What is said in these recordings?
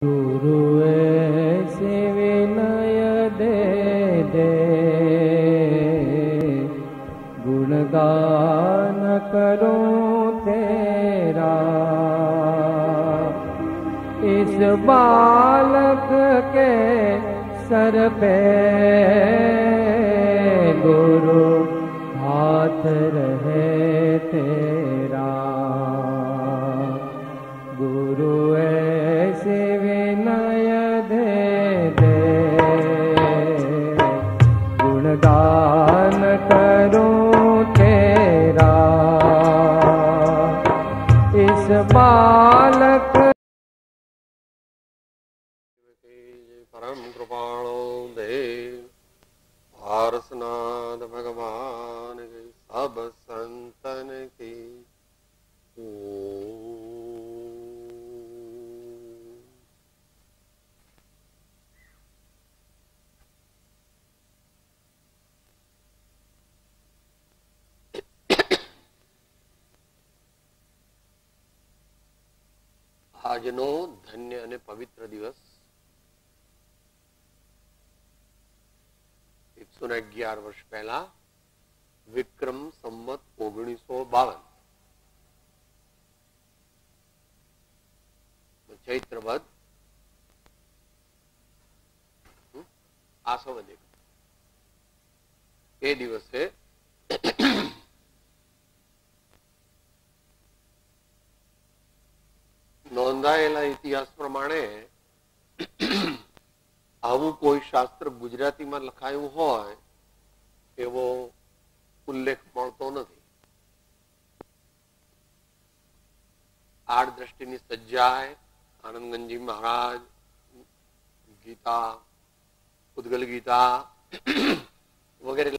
गुरु ऐसे विनय दे दे, गुणगान करूं तेरा। इस बालक के सर पे गुरु हाथ रहे तेरा। गुरु ऐसे विनय दे दे, गुणगान करूं तेरा। इस बालक परम कृपाणो देव पारसनाथ भगवान के सब संतन की આજનો ધન્ય અને પવિત્ર દિવસ 111 વર્ષ પહેલા વિક્રમ સંવત 1952 ચૈત્રવદ આસવદ એ દિવસે નોંધાયેલા ઇતિહાસ પ્રમાણે આવું કોઈ શાસ્ત્ર ગુજરાતીમાં લખાયું હોય એવો ઉલ્લેખ મળતો નથી. આડ દ્રષ્ટિની સજ્જાય આનંદગંજી મહારાજ ગીતા, ઉદ્ગલ ગીતા વગેરે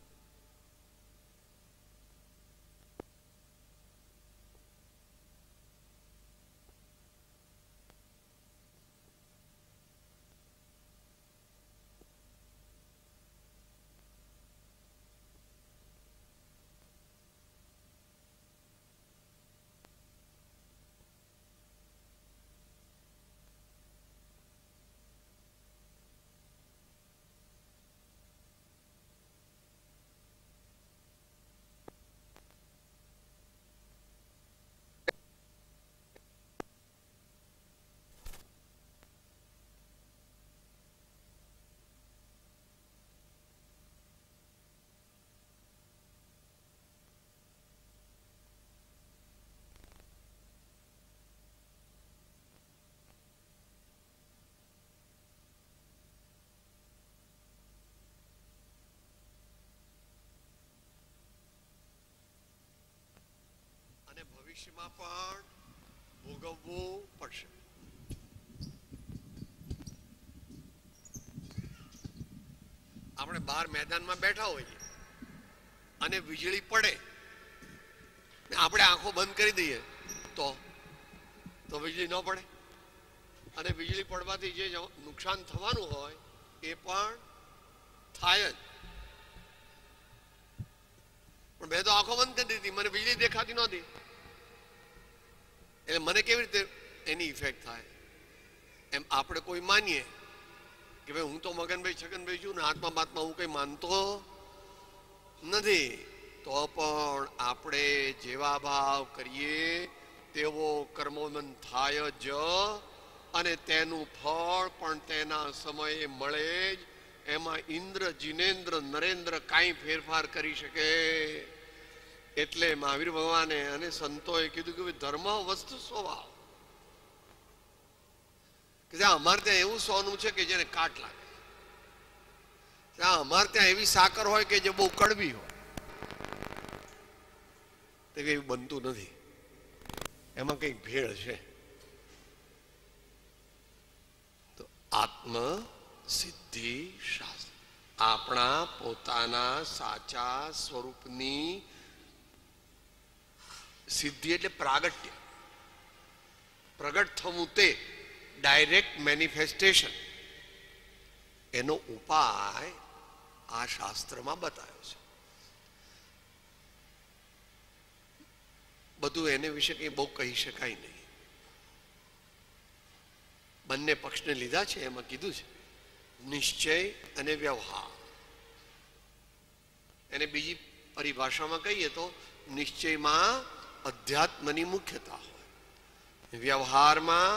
ભવિષ્યમાં પણ ભોગવવું પડશે. આપણે બહાર મેદાનમાં બેઠા હોઈએ અને વીજળી પડે, આપણે આંખો બંધ કરી દઈએ તો વીજળી ન પડે, અને વીજળી પડવાથી જે નુકસાન થવાનું હોય એ પણ થાય જ. પણ મેં તો આંખો બંધ કરી દીધી, મને વીજળી દેખાતી નહોતી, એટલે મને કેવી રીતે એની ઇફેક્ટ થાય? એમ આપણે કોઈ માનીએ કે ભાઈ હું તો મગનભાઈ છગનભાઈ છું ને આત્મા બાત્મા હું કઈ માનતો નથી, તો પણ આપણે જેવા ભાવ કરીએ તેવો કર્મોમન થાય જ, અને તેનું ફળ પણ તેના સમયે મળે જ. એમાં ઇન્દ્ર, જીનેન્દ્ર, નરેન્દ્ર કાંઈ ફેરફાર કરી શકે? એટલે મહાવીર ભગવાને અને સંતોએ કીધું કે ધર્મ વસ્તુ સ્વભાવ, કે જ્યાં અમારે ત્યાં એવું સોનું છે કે જેને કાટ લાગે, ત્યાં અમારે ત્યાં એવી સાકર હોય કે જે બહુ કડવી હોય, તે એવું બનતું નથી, એમાં કંઈક ભેળ છે. તો આત્મ સિદ્ધિ શાસ્ત્ર આપણા પોતાના સાચા સ્વરૂપની સિદ્ધિ એટલે પ્રાગટ્ય, પ્રગટ થવું, તે ડાયરેક્ટ મેનિફેસ્ટેશન, એનો ઉપાય આ શાસ્ત્રમાં બતાવ્યો છે. બધું એને વિશે કંઈ બહુ કહી શકાય નહીં. બંને પક્ષને લીધા છે. એમાં કીધું છે નિશ્ચય અને વ્યવહાર. એને બીજી પરિભાષામાં કહીએ તો નિશ્ચયમાં અધ્યાત્મની મુખ્યતા હોય, વ્યવહારમાં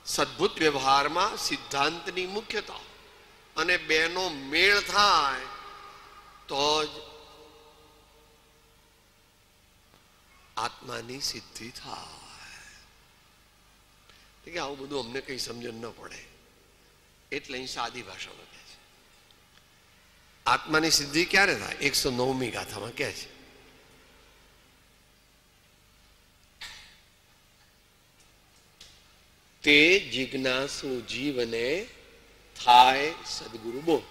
સદ્ભુત વ્યવહારમાં સિદ્ધાંતની મુખ્યતા હોય, અને બેનો મેળ થાય તો જ આત્માની સિદ્ધિ થાય. કે આવું બધું અમને કઈ સમજણ ન પડે એટલે અહીં સાદી ભાષામાં કહે છે. આત્માની સિદ્ધિ ક્યારે થાય? 109મી ગાથામાં કહે છે તે જિજ્ઞાસુ જીવને થાય સદગુરુ બોધ.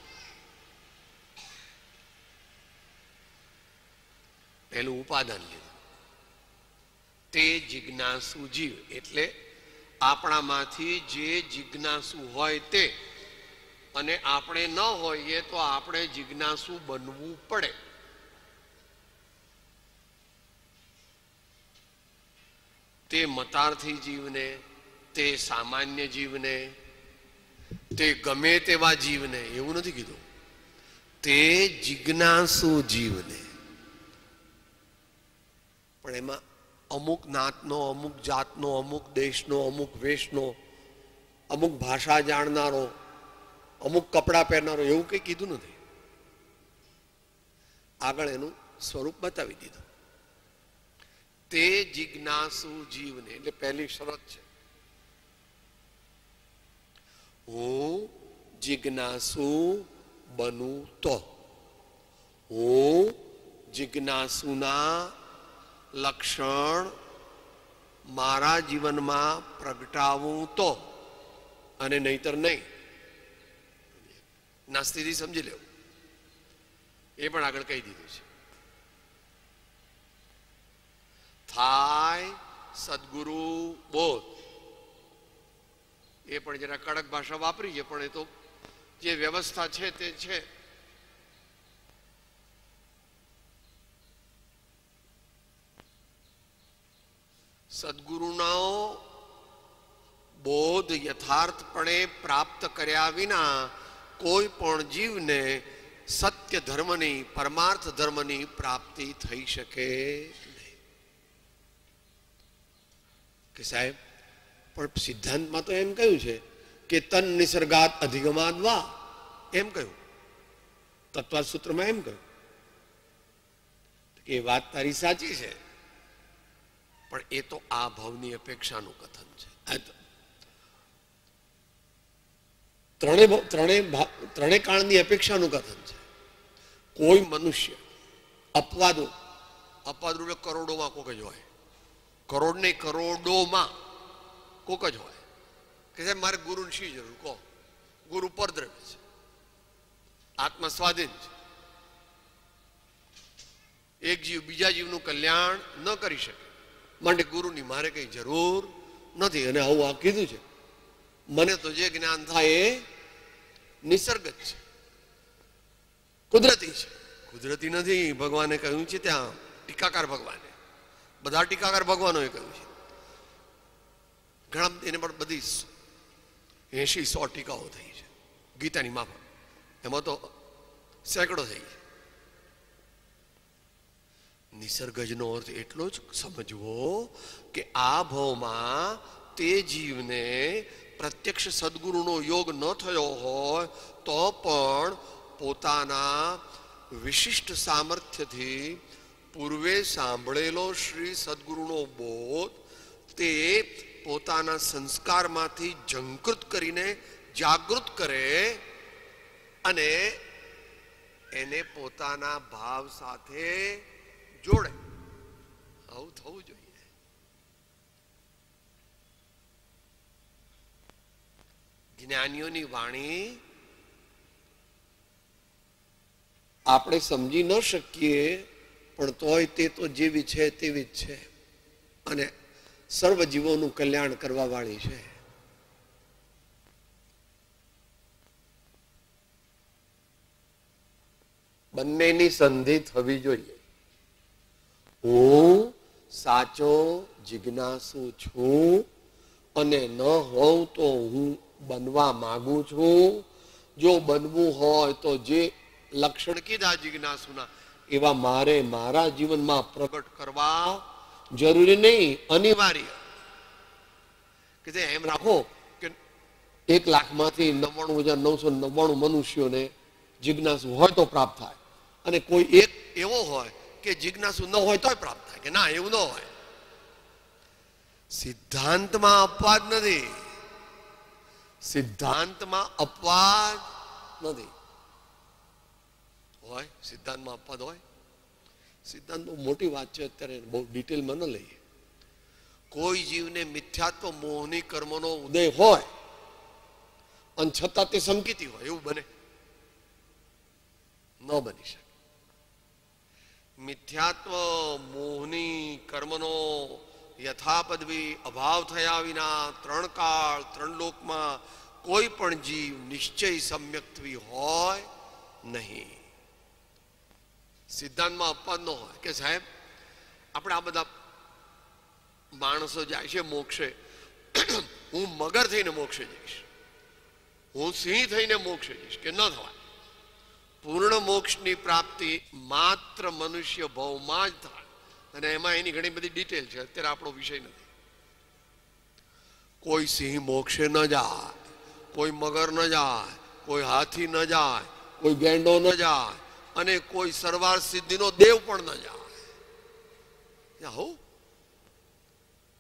પેલું ઉપાદાન લીધું. તે જિજ્ઞાસુ જીવ એટલે આપણામાંથી જે જિજ્ઞાસુ હોય તે, અને આપણે ન હોઈએ તો આપણે જિજ્ઞાસુ બનવું પડે. તે મતાર્થી જીવને, તે સામાન્ય જીવને, તે ગમે તેવા જીવને, એવું નથી કીધું, તે જિજ્ઞાસુ જીવને. પણ એમાં અમુક નાતનો, અમુક જાતનો, અમુક દેશનો, અમુક વેશનો, અમુક ભાષા જાણનારો, અમુક કપડાં પહેરનારો, એવું કંઈ કીધું નથી. આગળ એનું સ્વરૂપ બતાવી દીધું. તે જિજ્ઞાસુ જીવને એટલે પહેલી શરત છે, હું જિજ્ઞાસુ બનું તો, હું જિજ્ઞાસુના લક્ષણ મારા જીવનમાં પ્રગટાવું તો, અને નહીતર નહીં. ના સ્થિતિ સમજી લેવું, એ પણ આગળ કહી દીધું છે. થાય સદગુરુ બોધ, એ પણ જરા કડક ભાષા વાપરી છે, પણ એ તો જે વ્યવસ્થા છે તે છે. સદગુરુનો બોધ યથાર્થપણે પ્રાપ્ત કર્યા વિના કોઈ પણ જીવને સત્ય ધર્મની, પરમાર્થ ધર્મની પ્રાપ્તિ થઈ શકે નહીં. કે સાહેબ પણ સિદ્ધાંતમાં તો એમ કહ્યું છે કે તન નિસર્ગાત અધિગમાદ વા, એમ કહ્યું. તત્વાદ સૂત્રમાં એમ કહ્યું. એ વાત તારી સાચી છે, પણ એ તો આ ભાવની અપેક્ષાનું કથન છે. ત્રણે કાળની અપેક્ષાનું કથન છે. કોઈ મનુષ્ય અપવાદો, અપવાદ એટલે કરોડોમાં કોક જ હોય, કરોડ નહીં કરોડોમાં કોક જ હોય કે સાહેબ મારે ગુરુની શી જરૂર કહો. ગુરુ પરદ્રવ્ય છે, આત્મા સ્વાધીન છે. એક જીવ બીજા જીવનું કલ્યાણ ન કરી શકે, માટે ગુરુની મારે કઈ જરૂર નથી. અને આવું આ કીધું છે, મને તો જે જ્ઞાન થાય એ નિસર્ગ જ છે, કુદરતી છે. કુદરતી નથી, ભગવાને કહ્યું છે ત્યાં, ટીકાકાર ભગવાને, બધા ટીકાકાર ભગવાનોએ કહ્યું છે. ઘણા એને પણ બધી 80-100 ટીકાઓ થઈ છે ગીતાની માફક, એમાં તો સેંકડો થઈ છે. નિસર્ગજનો અર્થ એટલો જ સમજવો કે આ ભાવમાં તે જીવને પ્રત્યક્ષ સદગુરુનો યોગ ન થયો હોય તો પણ પોતાના વિશિષ્ટ સામર્થ્યથી પૂર્વે સાંભળેલો શ્રી સદગુરુનો બોધ તે પોતાના સંસ્કારમાંથી ઝંકૃત કરીને જાગૃત કરે અને એને પોતાના ભાવ સાથે જોડે. આવું થવું જોઈએ. જ્ઞાનીઓની વાણી આપણે સમજી ન શકીએ, પણ તોય તે તો જેવી છે તેવી જ છે અને સર્વ જીવોનું કલ્યાણ કરવા વાળી છે. બંનેની સંધિ થવી જોઈએ. હું સાચો જિજ્ઞાસુ છું, અને ન હોઉં તો હું બનવા માંગુ છું. જો બનવું હોય તો જે લક્ષણ કીધા જિજ્ઞાસુના એવા મારે મારા જીવનમાં પ્રગટ કરવા જરૂરી નહીં, અનિવાર્ય. કે એમ રાખો કે 1,99,999 મનુષ્યોને જિજ્ઞાસુ હોય તો પ્રાપ્ત થાય, અને કોઈ એક એવો હોય કે જિજ્ઞાસુ ન હોય તોય પ્રાપ્ત થાય, કે ના એવું ન હોય. સિદ્ધાંતમાં અપવાદ નથી, સિદ્ધાંતમાં અપવાદ નથી. હોય સિદ્ધાંતમાં અપવાદ હોય? સિદ્ધાંત બહુ મોટી વાત છે, અત્યારે બહુ ડિટેલમાં ન લઈએ. કોઈ જીવને મિથ્યાત્વ મોહની કર્મનો ઉદય હોય અને છતાં તે સંકિતી હોય, એવું બને? ન બની શકે. મિથ્યાત્વ મોહની કર્મનો યથાપદવી અભાવ થયા વિના 3 કાળ 3 લોકમાં કોઈ પણ જીવ નિશ્ચય સમ્યક્ત્વી હોય નહીં. સિદ્ધાંતમાં અપવાદ ન હોય કે સાહેબ આપણે આ બધા માણસો જાય છે મોક્ષે, હું મગર થઈને મોક્ષે જઈશ, હું સિંહ થઈને મોક્ષે જઈશ, કે ન થવાય. પૂર્ણ મોક્ષની પ્રાપ્તિ માત્ર મનુષ્ય ભાવમાં જ થાય, અને એમાં એની ઘણી બધી ડિટેલ છે, અત્યારે આપણો વિષય નથી. કોઈ સિંહ મોક્ષે ન જાય, કોઈ મગર ન જાય, કોઈ હાથી ન જાય, કોઈ ગેંડો ન જાય, અને કોઈ સરવાર સિદ્ધિનો દેવ પણ ન જાય. હો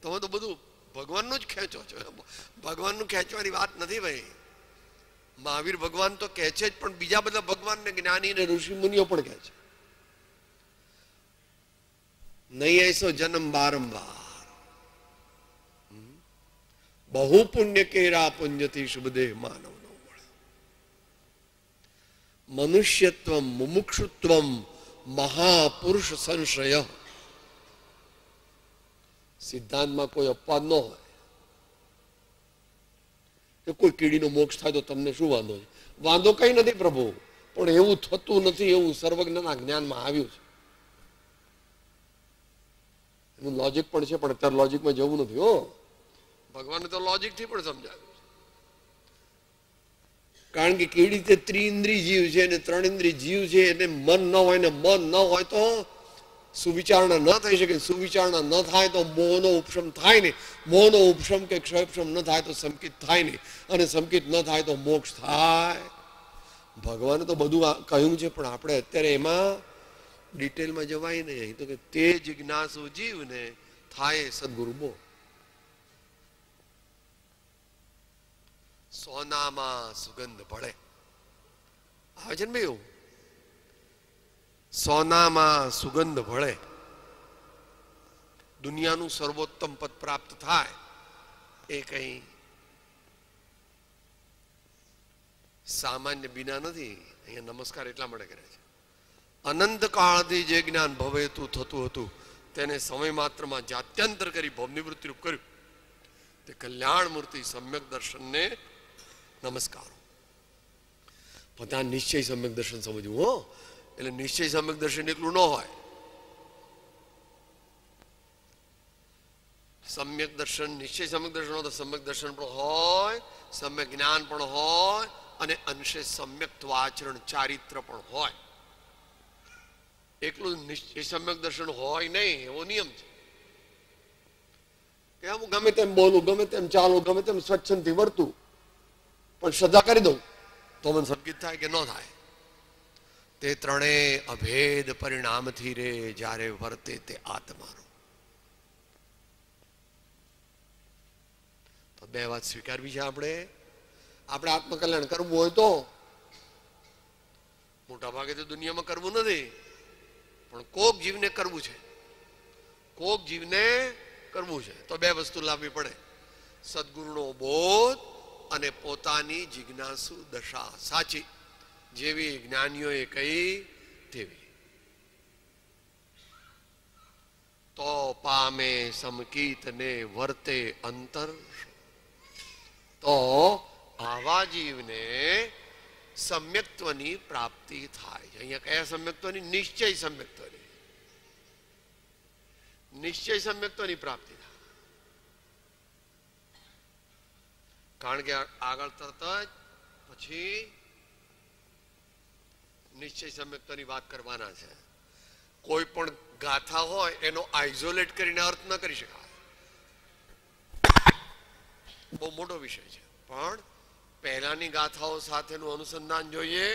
તમે તો બધું ભગવાનનું જ ખેંચો છો. ભગવાનનું ખેંચવાની વાત નથી ભાઈ. મહાવીર ભગવાન તો કહે છે જ, પણ બીજા બધા ભગવાનને જ્ઞાની ને ઋષિ મુનિઓ પણ કહે છે. નહીં એસો જન્મ બારંબાર, બહુ પુણ્ય કેરા પુણ્યથી શુભદેહ માનવ નો મળે. મનુષ્યત્વમ મુમુક્ષુત્વમ મહાપુરુષ સંશ્રય. સિદ્ધાંતમાં કોઈ અપવાદ ન હોય કે કોઈ કીડીનો મોક્ષ થાય તો તમને શું વાંધો છે? વાંધો કઈ નથી પ્રભુ, પણ એવું થતું નથી એવું સર્વજ્ઞના જ્ઞાનમાં આવ્યું છે. એનું લોજિક પણ છે, પણ અત્યારે લોજિકમાં જવું નથી. હો ભગવાને તો લોજિકથી પણ સમજાવ્યું છે. કારણ કે કીડી તે ત્રિઇન્દ્રિય જીવ છે અને 3 ઇન્દ્રિય જીવ છે, એટલે મન ન હોય ને મન ન હોય તો સુવિચારણા ન થઈ શકે. સુવિચારણા ન થાય તો મોહનો ઉપશમ થાય નહીં. મોહનો ઉપશમ કે ક્ષયપશમ ન થાય તો સંકિત થાય નહીં, અને સંકિત ન થાય તો મોક્ષ થાય. ભગવાને તો બધું કહ્યું છે, પણ આપણે અત્યારે એમાં ડિટેલમાં જવાય નહીં. તો કે તે જિજ્ઞાસુ જીવને થાય સદગુરુ બો. સોનામાં સુગંધ ભળે. આવે છે ને ભાઈ એવું? સોનામાં સુગંધ ભળે. દુનિયાનું સર્વોત્તમ પદ પ્રાપ્ત થાય એ કઈ સામાન્ય બિના નથી. અહીંયા નમસ્કાર એટલા માટે કરે છે. અનંત કાળથી જે જ્ઞાન ભવેતું થતું હતું તેને સમય માત્રમાં જાત્યંતર કરી ભવનિવૃત્તિ રૂપ કર્યું. તે કલ્યાણ મૂર્તિ સમ્યક દર્શનને નમસ્કાર. પોતાના નિશ્ચય સમ્યક દર્શન સમજવું. હો એટલે નિશ્ચય સમ્યક દર્શન એટલું ન હોય. સમ્યક દર્શન, નિશ્ચય સમ્યક દર્શન હોય તો સમ્યક દર્શન પણ હોય, સમ્યક જ્ઞાન પણ હોય, અને અંશે સમ્યક્ત્વ આચરણ ચારિત્ર પણ હોય. એકલું નિશ્ચય સમ્યક દર્શન હોય નહીં એવો નિયમ છે કે હું ગમે તેમ બોલું, ગમે તેમ ચાલું, ગમે તેમ સ્વચ્છંદથી વર્તું, પણ શ્રદ્ધા કરી દઉં તો મને સંકિત થાય કે ન થાય. તે ત્રણેય અભેદ પરિણામથી રે જ્યારે વર્તે તે આત્માનો. તો 2 વાત સ્વીકારવી છે આપણે. આપણે આત્મકલ્યાણ કરવું હોય તો મોટા ભાગે તો દુનિયામાં કરવું નથી, પણ કોક જીવને કરવું છે. કોક જીવને કરવું છે તો 2 વસ્તુ લાવવી પડે: સદગુરુનો બોધ અને પોતાની જિજ્ઞાસુ દશા સાચી, જેવી જ્ઞાનીઓએ કહી તેવી. તો પામે સમકીત ને વર્તે અંતર. તો આવા જીવને સમ્યક્ત્વની પ્રાપ્તિ થાય છે. અહીંયા કયા સમ્યક્ત્વની? નિશ્ચય સમ્યક્ત્વની. નિશ્ચય સમ્યક્ત્વની પ્રાપ્તિ થાય. કારણ કે આગળ તરત જ પછી નિશ્ચય સમ્યક્તાની વાત કરવાના છે. કોઈ પણ ગાથા હોય એનો આઇસોલેટ કરીને અર્થ ન કરી શકાય, બહુ મોટો વિષય છે. પણ પહેલાની ગાથાઓ સાથેનું અનુસંધાન જોઈએ,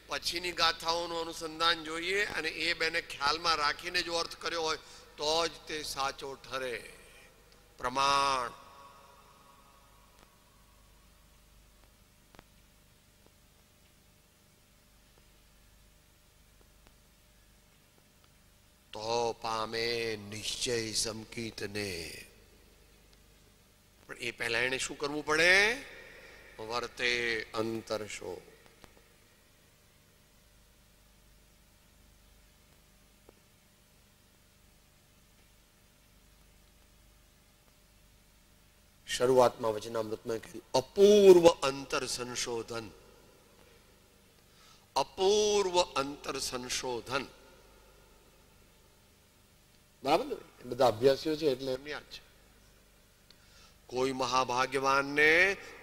પછીની ગાથાઓનું અનુસંધાન જોઈએ, અને એ બેને ખ્યાલમાં રાખીને જો અર્થ કર્યો હોય તો જ તે સાચો ઠરે. પ્રમાણ તો પામે નિશ્ચય સંકિતને. પણ એ પહેલા એને શું કરવું પડે? વર્તે અંતરશો. શરૂઆતમાં વચનામૃતમાં કીધું અપૂર્વ અંતર સંશોધન. અપૂર્વ અંતર સંશોધન. બરાબર ને? બધા અભ્યાસીઓ છે એટલે એમની યાદ છે. કોઈ મહાભાગ્યવાનને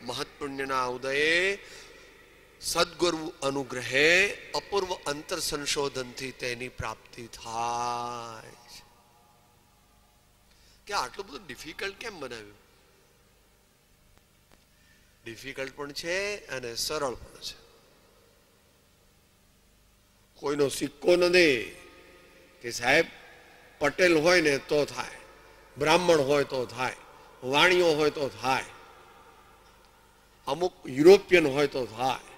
મહત્પુણ્યના ઉદયે સદગુરુ અનુગ્રહે અપૂર્વ અંતર સંશોધનથી તેની પ્રાપ્તિ થાય છે. કે આટલું બધું ડિફિકલ્ટ કેમ બનાવ્યું? ડિફિકલ્ટ પણ છે અને સરળ પણ છે. કોઈનો સિક્કો નથી કે સાહેબ પટેલ હોય ને તો થાય, બ્રાહ્મણ હોય તો થાય, વાણિયો હોય તો થાય, અમુક યુરોપિયન હોય તો થાય,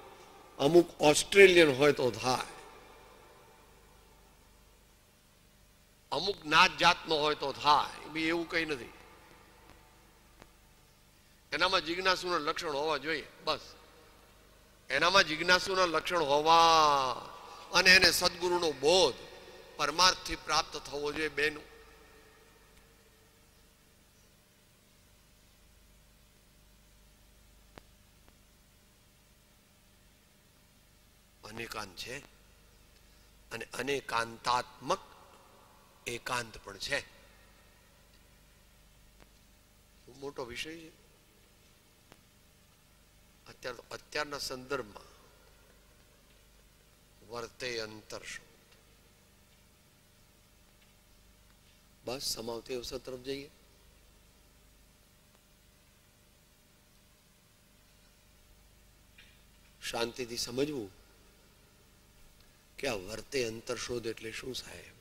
અમુક ઓસ્ટ્રેલિયન હોય તો થાય, અમુક નાત જાતનો હોય તો થાય. બી એવું કઈ નથી. એનામાં જિજ્ઞાસુના લક્ષણ હોવા જોઈએ, બસ. એનામાં જિજ્ઞાસુના લક્ષણ હોવા અને એને સદગુરુનો બોધ પરમાર્થથી પ્રાપ્ત થવો જોઈએ. બેનું અનેકાંત છે અને અનેકાંતાત્મક એકાંત પણ છે. મોટો વિષય છે. અત્યારના સંદર્ભમાં વર્તે અંતર શોધ. બસ સમાવતી અવસર તરફ જઈએ. શાંતિથી સમજવું કે આ વર્તે અંતર શોધ એટલે શું સાહેબ?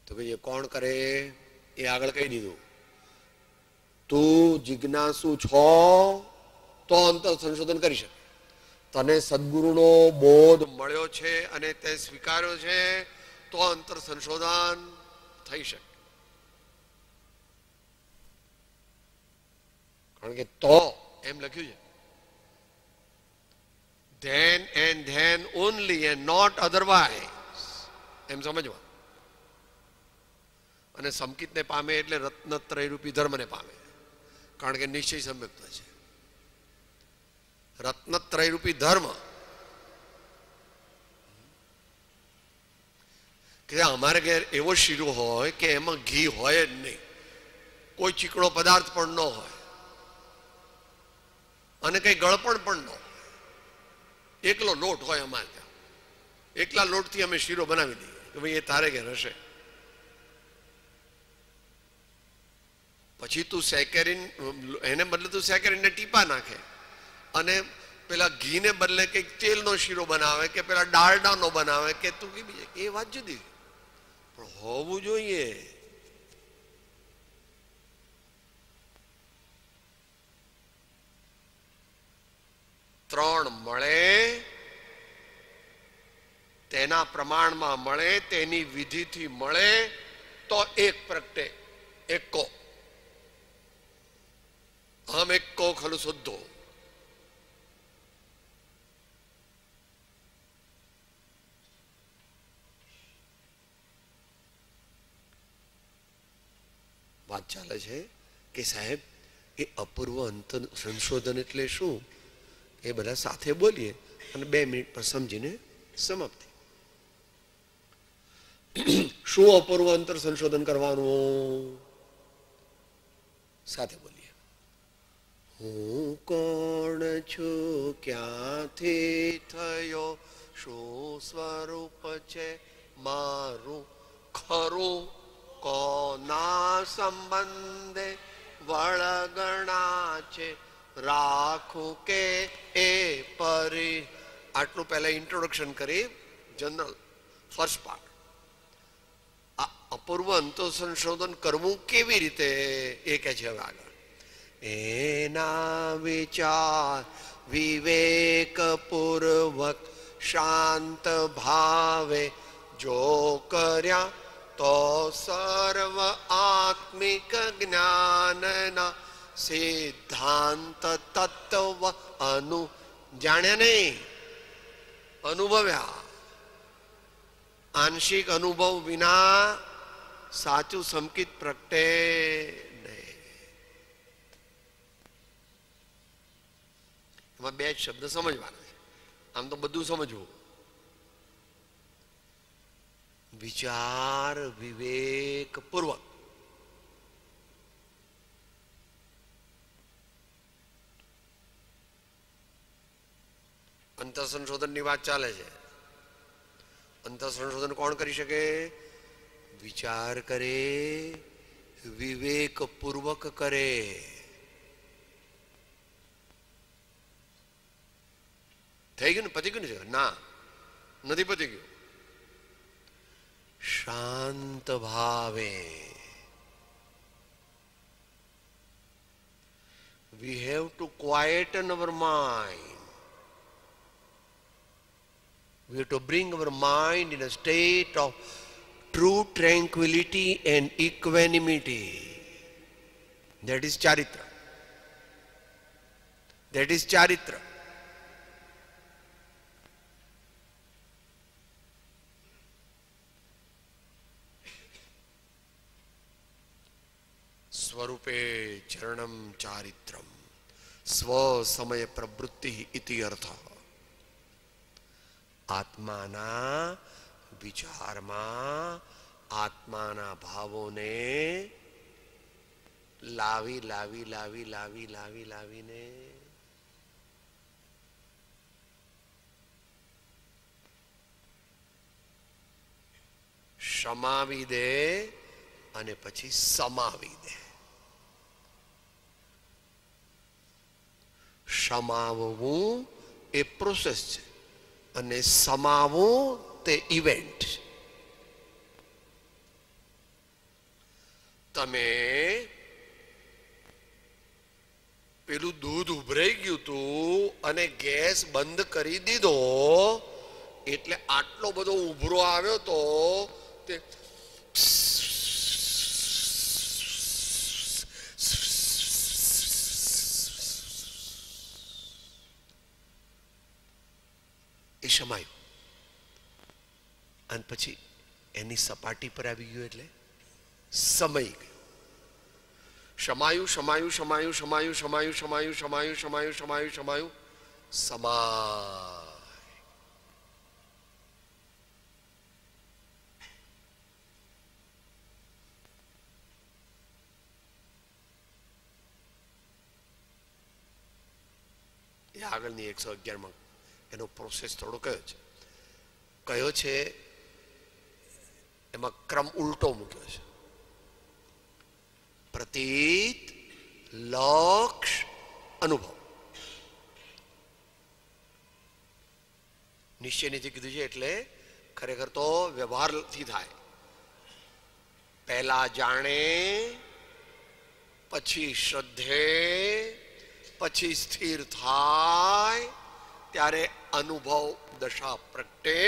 તો ભાઈ કોણ કરે એ આગળ કહી દીધું. તું જિજ્ઞાસુ છો તો અંતર સંશોધન કરી શકે. તને સદગુરુનો બોધ મળ્યો છે અને તે સ્વીકાર્યો છે તો અંતર સંશોધન થઈ શકે. કારણ કે તો એમ લખ્યું છે, then and then only and not otherwise. એમ સમજવા. અને સંકિતને પામે એટલે રત્નત્રય રૂપી ધર્મને પામે. કારણ કે નિશ્ચય સમ્યક્તા છે. રત્નત્રય રૂપી ધર્મ કે અમારે ઘેર એવો શીરો હોય કે એમાં ઘી હોય જ નહીં, કોઈ ચીકણો પદાર્થ પણ ન હોય અને કઈ ગળપણ પણ ન હોય. એકલો લોટ હોય અમારે ત્યાં. એકલા લોટથી અમે શીરો બનાવી દઈએ કે ભાઈ એ તારે ઘેર હશે. પછી તું સેકેરિન એને બદલે તું સેકેરિનને ટીપા નાખે અને પેલા ઘીને બદલે કંઈક તેલનો શીરો બનાવે કે પેલા ડાળડાનો બનાવે કે તું કે બીજે. એ વાત જુદી, પણ હોવું જોઈએ. ત્રણ મળે, તેના પ્રમાણમાં મળે, તેની વિધિથી મળે તો એક પ્રગટે. એકો હમ એકો ખલુ શુદ્ધો. વાત ચાલે છે કે સાહેબ એ અપૂર્વ અંતર સંશોધન એટલે શું એ બધા સાથે બોલીએ અને 2 મિનિટમાં સમજીને સમાપ્તિ. શું અપૂર્વ અંતર સંશોધન કરવાનું? સાથે બોલીએ. હું કોણ છું, ક્યાંથી થયો, શું સ્વરૂપ છે મારું ખરું, કોના સંબંધે વળગણા છે, રાખું કે એ પરી. આટલું પહેલા ઇન્ટ્રોડક્શન કરી, જનરલ ફર્સ્ટ પાર્ટ. આ અપૂર્વ અંતઃસંશોધન કરવું કેવી રીતે એ કહે છે હવે આગળ. એના વિચાર વિવેકપૂર્વક શાંત ભાવે જો કર્યા તો સર્વ આત્મિક જ્ઞાનના સિદ્ધાંત તત્વ જાણ્યા નહીં, અનુભવ્યા. આંશિક અનુભવ વિના સાચું સંકિત પ્રગટે નહીં. એમાં બે જ શબ્દ સમજવાના છે, આમ તો બધું સમજવું. વિચાર વિવેક પૂર્વક. અંતઃસંશોધનની વાત ચાલે છે. અંતઃસંશોધન કોણ કરી શકે? વિચાર કરે, વિવેક પૂર્વક કરે. થઈ ગયું ને? પતી ગયું ને? ના, નથી પતી ગયું. શાંત ભાવે. We have to quieten our mind. We have to bring our mind in a state of true tranquility and equanimity. That is charitra. That is charitra. સ્વરૂપે ચરણમ ચારિત્રમ સ્વ સમય પ્રવૃત્તિ ઇતિ અર્થ. આત્માના વિચારમાં આત્માના ભાવોને લાવી લાવી લાવી લાવી લાવી લાવીને સમાવી દે અને પછી સમાવી દે. સમાવવું એ પ્રોસેસ છે અને સમાવવું તે ઇવેન્ટ. તમે પેલું દૂધ ઉભરાઈ ગયું હતું અને ગેસ બંધ કરી દીધો એટલે આટલો બધો ઉભરો આવ્યો તો તે એ સમાયું અને પછી એની સપાટી પર આવી ગયું એટલે સમાઈ ગયું. સમાયું સમાયું સમાયું સમાયું સમાયું સમાયું સમાયું સમાયું સમાયું સમાયું સમાય. એ આગળની 111માં એનો પ્રોસેસ થોડો કયો છે એમાં ક્રમ ઉલટો મૂક્યો છે. પ્રતીત, લક્ષ, અનુભવ. નિશ્ચય નીતિ કીધું છે એટલે ખરેખર તો વ્યવહારથી થાય. પહેલા જાણે, પછી શ્રદ્ધે, પછી સ્થિર થાય ત્યારે અનુભવ દશા પ્રગટે,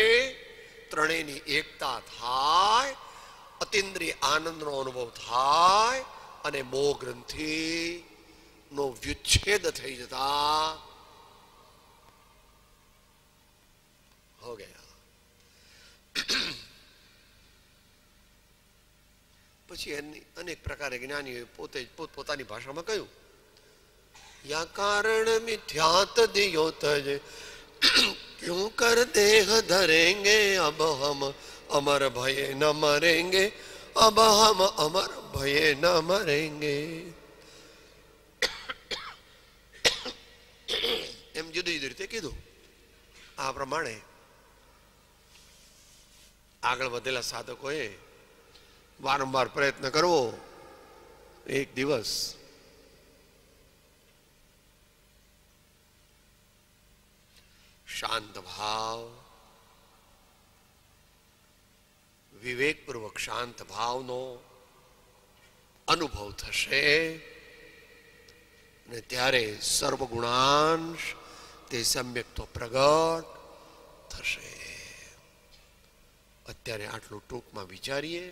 ત્રણેયની એકતા થાય, અતિન્દ્રિય આનંદનો અનુભવ થાય અને મોહ ગ્રંથિ નો વિચ્છેદ થઈ જતા હો ગયા. પછી એની અનેક પ્રકારે જ્ઞાનીઓએ પોતે પોતપોતાની ભાષામાં કહ્યું, યા કારણ મિથ્યાત દિયો તજ क्यों कर देह धरेंगे अब हम अमर भये न मरेंगे अब हम अमर भये न मरेंगे. તે કીધું. આ પ્રમાણે આગળ વધેલા સાધકોએ વારંવાર પ્રયત્ન કરવો. એક દિવસ શાંત ભાવ, વિવેકપૂર્વક શાંત ભાવનો અનુભવ થશે અને ત્યારે સર્વગુણાંશ તે સમ્યક તો પ્રગટ થશે. અત્યારે આટલું ટૂંકમાં વિચારીએ,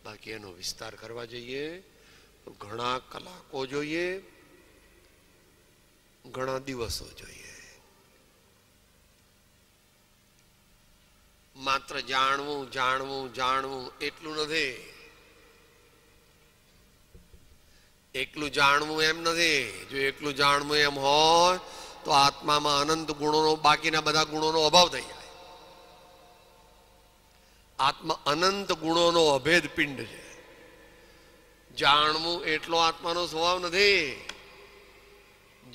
બાકી એનો વિસ્તાર કરવા જઈએ તો ઘણા કલાકો જોઈએ, ઘણા દિવસો જોઈએ. માત્ર જાણવું જાણવું જાણવું એટલું નથી. એકલું જાણવું એમ નથી. જો એકલું જાણવું એમ હોય તો આત્મામાં અનંત ગુણોનો, બાકીના બધા ગુણોનો અભાવ થઈ જાય. આત્મા અનંત ગુણોનો અભેદ પિંડ છે. જાણવું એટલો આત્માનો સ્વભાવ નથી.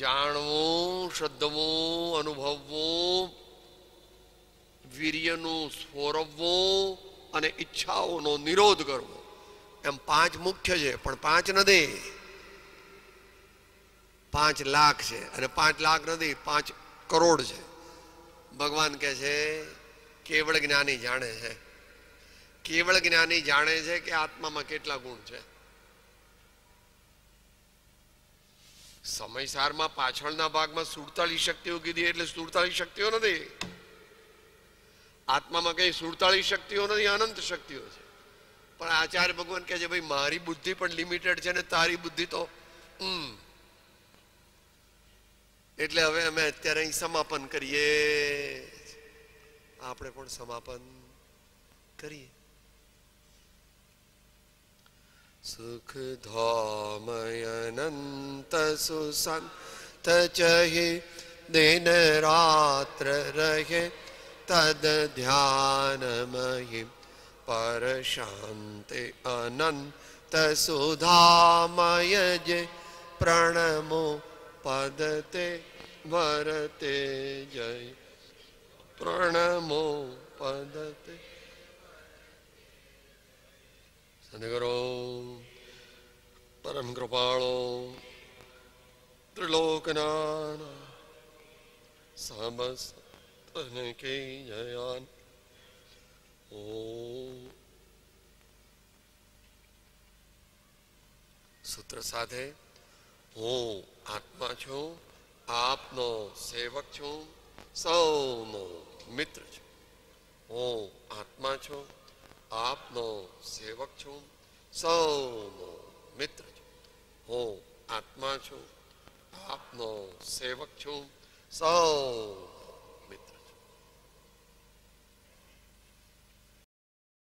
જાણવું, શ્રદ્ધવું, અનુભવવું, વીર્યનું સ્ફોરવવું અને ઈચ્છાઓનો નિરોધ કરવો, એમ 5 મુખ્ય છે. પણ 5 નથી, 5 લાખ છે. અને 5 લાખ નથી, 5 કરોડ છે. ભગવાન કહે છે કેવળ જ્ઞાની જાણે છે. કેવળ જ્ઞાની જાણે છે કે આત્મામાં કેટલા ગુણ છે. સમયસારમાં પાછળના ભાગમાં 47 શક્તિઓ કીધી, એટલે 47 શક્તિઓ નથી. આત્મામાં કઈ 47 શક્તિઓ નથી, અનંત શક્તિઓ છે. પણ આચાર્ય ભગવાન કહે છે ભાઈ મારી બુદ્ધિ પણ લિમિટેડ છે ને તારી બુદ્ધિ તો એટલે હવે અમે અત્યારે અહીં સમાપન કરીએ. આપણે પણ સમાપન કરીએ. સુખ ધામય અનંત સુસંત ચહે દિન રાત્ર રહે તદ ધ્યાનમહિ પર શાંતિ અનંત સુધામય જે પ્રણમો પદતે વરતે જય પ્રણમો પદતે. સદગુરુ પરમ કૃપાળો ત્રિલોકનાથ સમસ્ત કે જયાન. સૂત્ર સાથે હું આત્મા છું, આપનો સેવક છું, સૌનો મિત્ર છું. હું આત્મા છું, આપનો સેવક છું, સૌનો મિત્ર છું. હું આત્મા છું, આપનો સેવક છું, સૌ